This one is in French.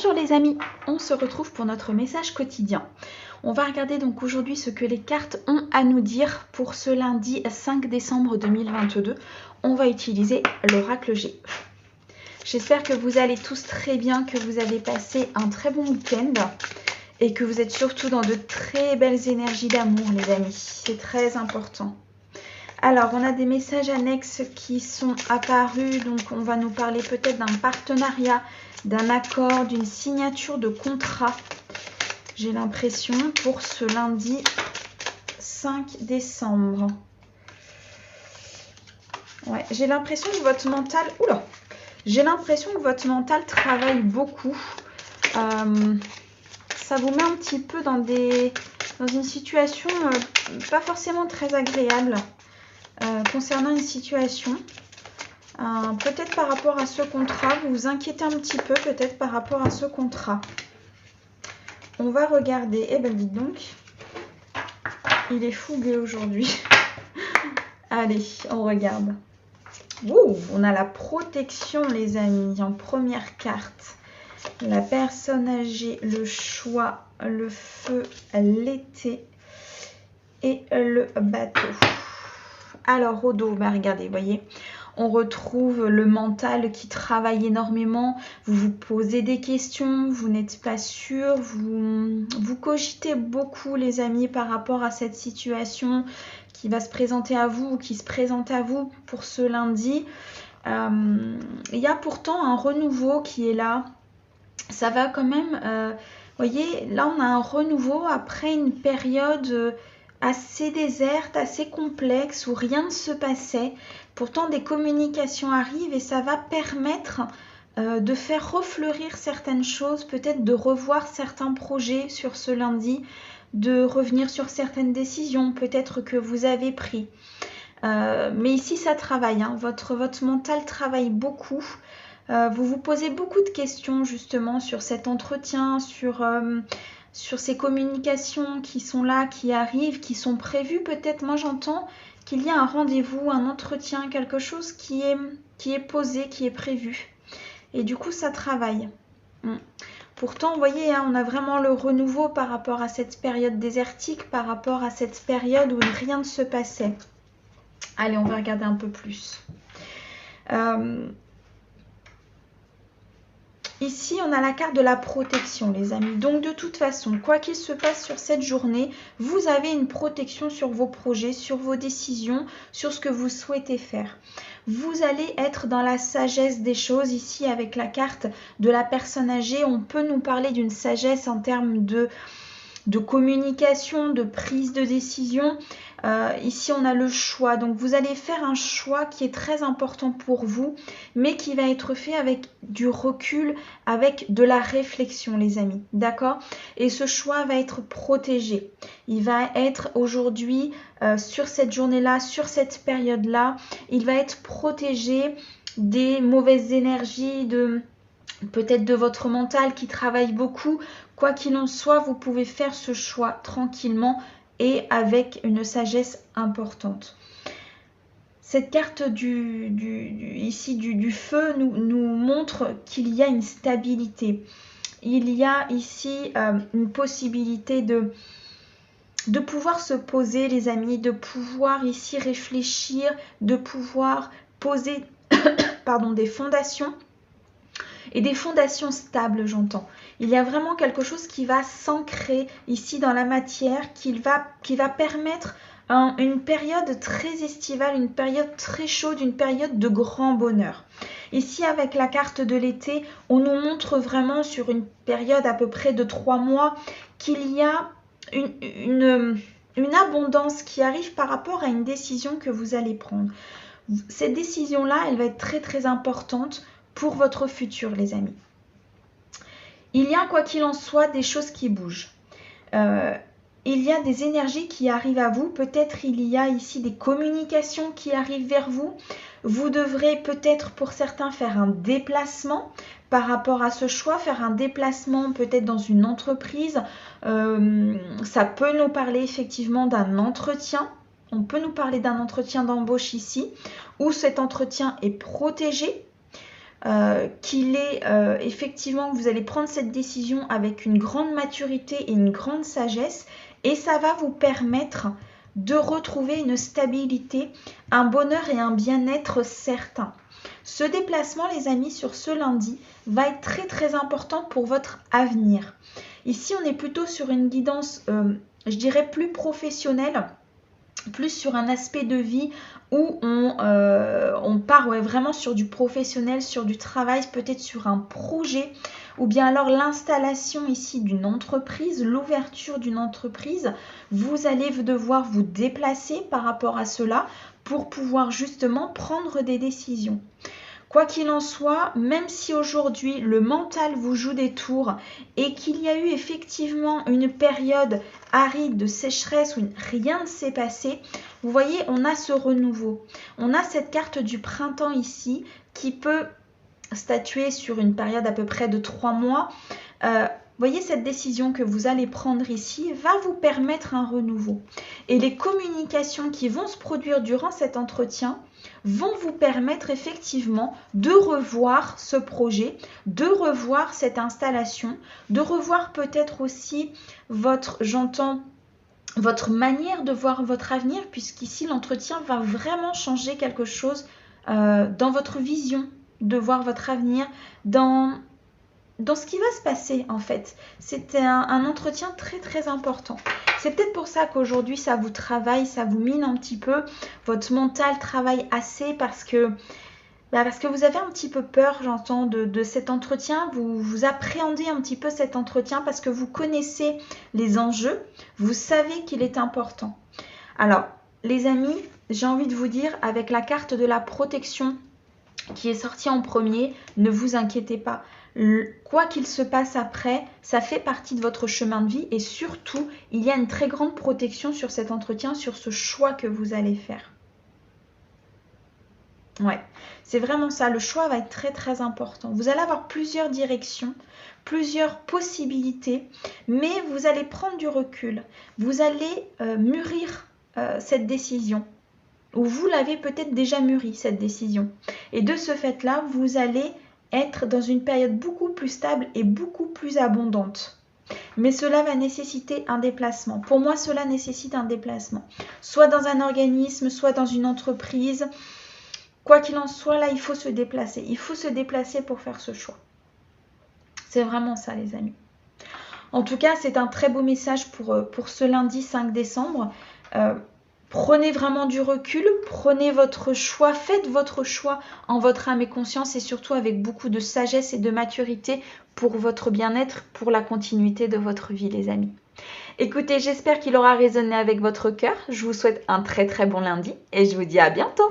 Bonjour les amis, on se retrouve pour notre message quotidien. On va regarder donc aujourd'hui ce que les cartes ont à nous dire pour ce lundi 5 décembre 2022. On va utiliser l'oracle G. J'espère que vous allez tous très bien, que vous avez passé un très bon week-end et que vous êtes surtout dans de très belles énergies d'amour les amis. C'est très important. Alors, on a des messages annexes qui sont apparus, donc on va nous parler peut-être d'un partenariat, d'un accord, d'une signature de contrat. J'ai l'impression pour ce lundi 5 décembre. Ouais, j'ai l'impression que votre mental... Oula! J'ai l'impression que votre mental travaille beaucoup. Ça vous met un petit peu dans une situation pas forcément très agréable. Concernant une situation, peut-être par rapport à ce contrat, vous vous inquiétez un petit peu peut-être par rapport à ce contrat. On va regarder, eh ben dites donc, il est fougueux aujourd'hui. Allez, on regarde. Ouh, on a la protection les amis en première carte. La personne âgée, le choix, le feu, l'été et le bateau. Alors au dos, bah regardez, vous voyez, on retrouve le mental qui travaille énormément. Vous vous posez des questions, vous n'êtes pas sûr, vous cogitez beaucoup les amis par rapport à cette situation qui va se présenter à vous ou qui se présente à vous pour ce lundi. Il y a pourtant un renouveau qui est là. Ça va quand même, vous voyez, là on a un renouveau après une période... assez déserte, assez complexe, où rien ne se passait. Pourtant, des communications arrivent et ça va permettre de faire refleurir certaines choses, peut-être de revoir certains projets sur ce lundi, de revenir sur certaines décisions, peut-être que vous avez pris. Mais ici, ça travaille, hein. Votre mental travaille beaucoup. Vous vous posez beaucoup de questions justement sur cet entretien, sur ces communications qui sont là, qui arrivent, qui sont prévues peut-être. Moi j'entends qu'il y a un rendez-vous, un entretien, quelque chose qui est posé, qui est prévu. Et du coup ça travaille. Pourtant vous voyez, hein, on a vraiment le renouveau par rapport à cette période désertique, par rapport à cette période où rien ne se passait. Allez, on va regarder un peu plus. Ici, on a la carte de la protection, les amis. Donc, de toute façon, quoi qu'il se passe sur cette journée, vous avez une protection sur vos projets, sur vos décisions, sur ce que vous souhaitez faire. Vous allez être dans la sagesse des choses. Ici, avec la carte de la personne âgée, on peut nous parler d'une sagesse en termes de communication, de prise de décision. Ici, on a le choix. Donc, vous allez faire un choix qui est très important pour vous, mais qui va être fait avec du recul, avec de la réflexion, les amis. D'accord? Et ce choix va être protégé. Il va être aujourd'hui, sur cette journée-là, sur cette période-là, il va être protégé des mauvaises énergies, peut-être de votre mental qui travaille beaucoup. Quoi qu'il en soit, vous pouvez faire ce choix tranquillement et avec une sagesse importante. Cette carte ici du feu nous montre qu'il y a une stabilité. Il y a ici une possibilité de pouvoir se poser, les amis, de pouvoir ici réfléchir, de pouvoir poser des fondations. Et des fondations stables, j'entends. Il y a vraiment quelque chose qui va s'ancrer ici dans la matière, qui va permettre une période très estivale, une période très chaude, une période de grand bonheur. Ici, avec la carte de l'été, on nous montre vraiment sur une période à peu près de 3 mois qu'il y a une abondance qui arrive par rapport à une décision que vous allez prendre. Cette décision-là, elle va être très très importante pour votre futur, les amis. Il y a, quoi qu'il en soit, des choses qui bougent. Il y a des énergies qui arrivent à vous. Peut-être il y a ici des communications qui arrivent vers vous. Vous devrez peut-être pour certains faire un déplacement par rapport à ce choix, faire un déplacement peut-être dans une entreprise. Ça peut nous parler effectivement d'un entretien. On peut nous parler d'un entretien d'embauche ici, où cet entretien est protégé. qu'il est effectivement que vous allez prendre cette décision avec une grande maturité et une grande sagesse, et ça va vous permettre de retrouver une stabilité, un bonheur et un bien-être certain. Ce déplacement, les amis, sur ce lundi, va être très très important pour votre avenir. Ici, on est plutôt sur une guidance, je dirais, plus professionnelle, plus sur un aspect de vie où on part vraiment sur du professionnel, sur du travail, peut-être sur un projet, ou bien alors l'installation ici d'une entreprise, l'ouverture d'une entreprise. Vous allez devoir vous déplacer par rapport à cela pour pouvoir justement prendre des décisions. Quoi qu'il en soit, même si aujourd'hui le mental vous joue des tours et qu'il y a eu effectivement une période aride de sécheresse où rien ne s'est passé, vous voyez, on a ce renouveau. On a cette carte du printemps ici qui peut statuer sur une période à peu près de 3 mois. Voyez, cette décision que vous allez prendre ici va vous permettre un renouveau. Et les communications qui vont se produire durant cet entretien vont vous permettre effectivement de revoir ce projet, de revoir cette installation, de revoir peut-être aussi votre manière de voir votre avenir, puisqu'ici l'entretien va vraiment changer quelque chose dans votre vision de voir votre avenir, dans ce qui va se passer en fait. C'était un entretien très très important. C'est peut-être pour ça qu'aujourd'hui ça vous travaille, ça vous mine un petit peu. Votre mental travaille assez parce que vous avez un petit peu peur, j'entends, de cet entretien. Vous appréhendez un petit peu cet entretien parce que vous connaissez les enjeux. Vous savez qu'il est important. Alors, les amis, j'ai envie de vous dire, avec la carte de la protection qui est sortie en premier, ne vous inquiétez pas. Quoi qu'il se passe après, ça fait partie de votre chemin de vie et surtout, il y a une très grande protection sur cet entretien, sur ce choix que vous allez faire. Ouais, c'est vraiment ça. Le choix va être très très important. Vous allez avoir plusieurs directions, plusieurs possibilités, mais vous allez prendre du recul. Vous allez mûrir cette décision. Ou vous l'avez peut-être déjà mûri, cette décision. Et de ce fait-là, vous allez être dans une période beaucoup plus stable et beaucoup plus abondante. Mais cela va nécessiter un déplacement. Pour moi, cela nécessite un déplacement. Soit dans un organisme, soit dans une entreprise. Quoi qu'il en soit, là, il faut se déplacer. Il faut se déplacer pour faire ce choix. C'est vraiment ça, les amis. En tout cas, c'est un très beau message pour ce lundi 5 décembre. Prenez vraiment du recul, prenez votre choix, faites votre choix en votre âme et conscience et surtout avec beaucoup de sagesse et de maturité pour votre bien-être, pour la continuité de votre vie, les amis. Écoutez, j'espère qu'il aura résonné avec votre cœur. Je vous souhaite un très très bon lundi et je vous dis à bientôt.